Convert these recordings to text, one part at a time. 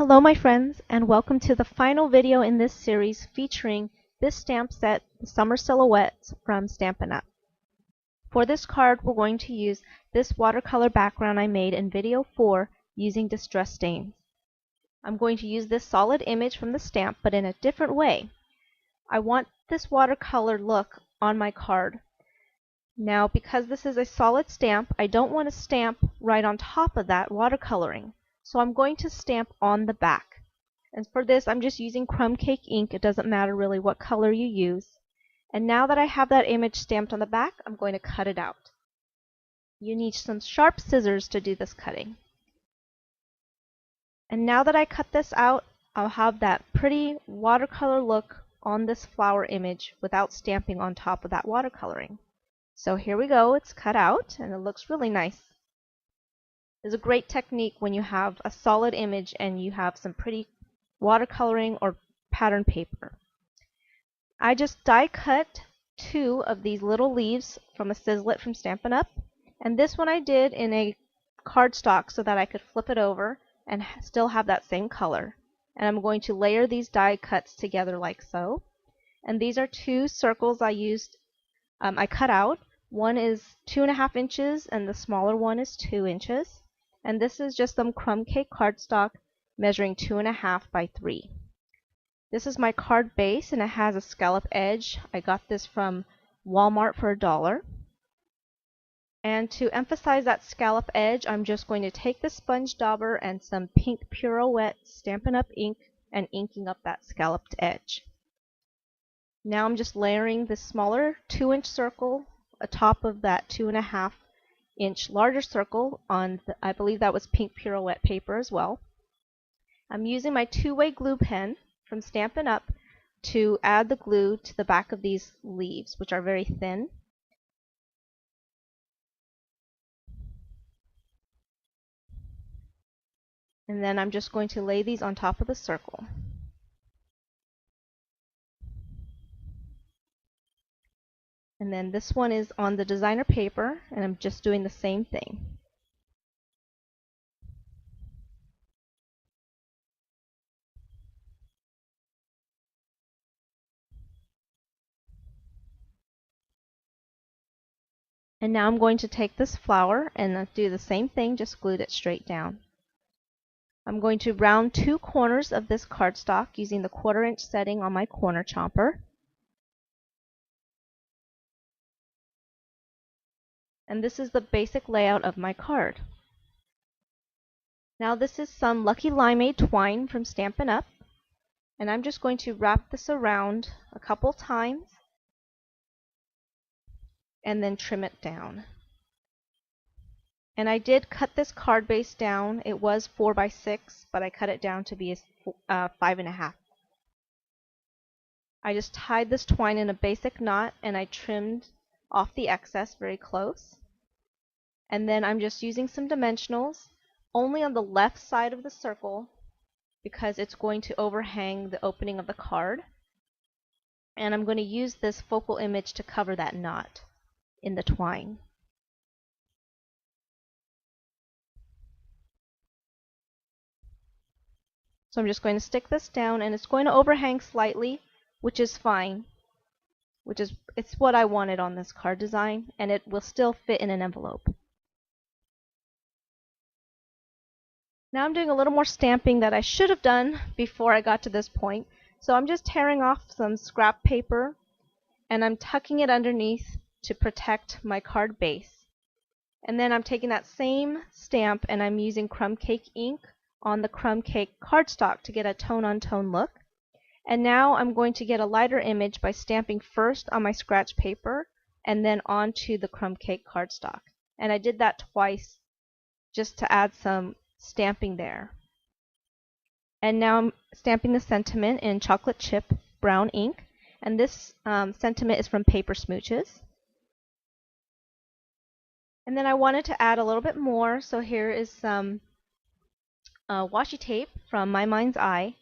Hello my friends, and welcome to the final video in this series featuring this stamp set, the Summer Silhouettes from Stampin' Up. For this card, we're going to use this watercolor background I made in video 4 using distress stains. I'm going to use this solid image from the stamp, but in a different way. I want this watercolor look on my card. Now, because this is a solid stamp, I don't want to stamp right on top of that watercoloring. So I'm going to stamp on the back. And for this, I'm just using crumb cake ink. It doesn't matter really what color you use. And now that I have that image stamped on the back, I'm going to cut it out. You need some sharp scissors to do this cutting. And now that I cut this out, I'll have that pretty watercolor look on this flower image without stamping on top of that watercoloring. So here we go, it's cut out and it looks really nice. It's a great technique when you have a solid image and you have some pretty watercoloring or pattern paper. I just die cut 2 of these little leaves from a Sizzlet from Stampin' Up. And this one I did in a cardstock so that I could flip it over and still have that same color. And I'm going to layer these die cuts together like so. And these are 2 circles I used, I cut out. One is 2.5 inches and the smaller one is 2 inches. And this is just some crumb cake cardstock measuring 2.5 by 3. This is my card base and it has a scallop edge. I got this from Walmart for $1. And to emphasize that scallop edge, I'm just going to take the sponge dauber and some pink Pirouette Stampin' Up ink and inking up that scalloped edge. Now I'm just layering this smaller 2-inch circle atop of that 2.5-inch larger circle on, I believe that was pink Pirouette paper as well. I'm using my 2-way glue pen from Stampin' Up to add the glue to the back of these leaves, which are very thin. And then I'm just going to lay these on top of the circle. And then this one is on the designer paper, and I'm just doing the same thing. And now I'm going to take this flower and do the same thing, just glued it straight down. I'm going to round 2 corners of this cardstock using the 1/4-inch setting on my corner chomper. And this is the basic layout of my card. Now this is some Lucky Limeade twine from Stampin' Up. And I'm just going to wrap this around a couple times and then trim it down. And I did cut this card base down. It was 4 by 6, but I cut it down to be 5.5. I just tied this twine in a basic knot and I trimmed off the excess very close. And then I'm just using some dimensionals only on the left side of the circle because it's going to overhang the opening of the card. And I'm going to use this focal image to cover that knot in the twine. So I'm just going to stick this down and it's going to overhang slightly, which is fine. It's what I wanted on this card design, and it will still fit in an envelope. Now I'm doing a little more stamping that I should have done before I got to this point. So I'm just tearing off some scrap paper and I'm tucking it underneath to protect my card base. And then I'm taking that same stamp and I'm using crumb cake ink on the crumb cake cardstock to get a tone-on-tone look. And now I'm going to get a lighter image by stamping first on my scratch paper and then onto the crumb cake cardstock. And I did that twice just to add some stamping there. And now I'm stamping the sentiment in chocolate chip brown ink, and this sentiment is from Paper Smooches. And then I wanted to add a little bit more, so here is some washi tape from My Mind's Eye,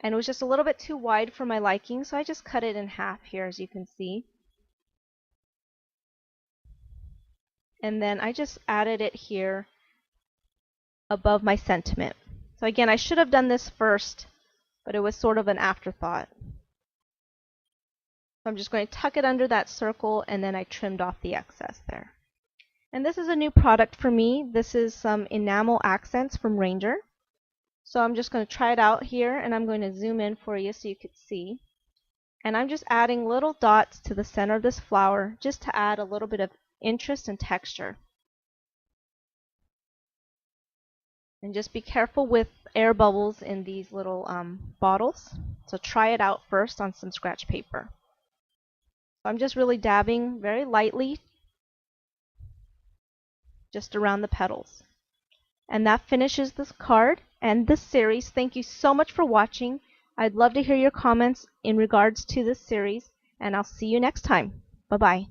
and it was just a little bit too wide for my liking, so I just cut it in half here, as you can see. And then I just added it here above my sentiment. So again, I should have done this first, but it was sort of an afterthought. So I'm just going to tuck it under that circle, and then I trimmed off the excess there. And this is a new product for me. This is some enamel accents from Ranger. So I'm just going to try it out here, and I'm going to zoom in for you so you could see. And I'm just adding little dots to the center of this flower just to add a little bit of interest and texture. And just be careful with air bubbles in these little bottles. So try it out first on some scratch paper. So I'm just really dabbing very lightly just around the petals. And that finishes this card and this series. Thank you so much for watching. I'd love to hear your comments in regards to this series, and I'll see you next time. Bye-bye.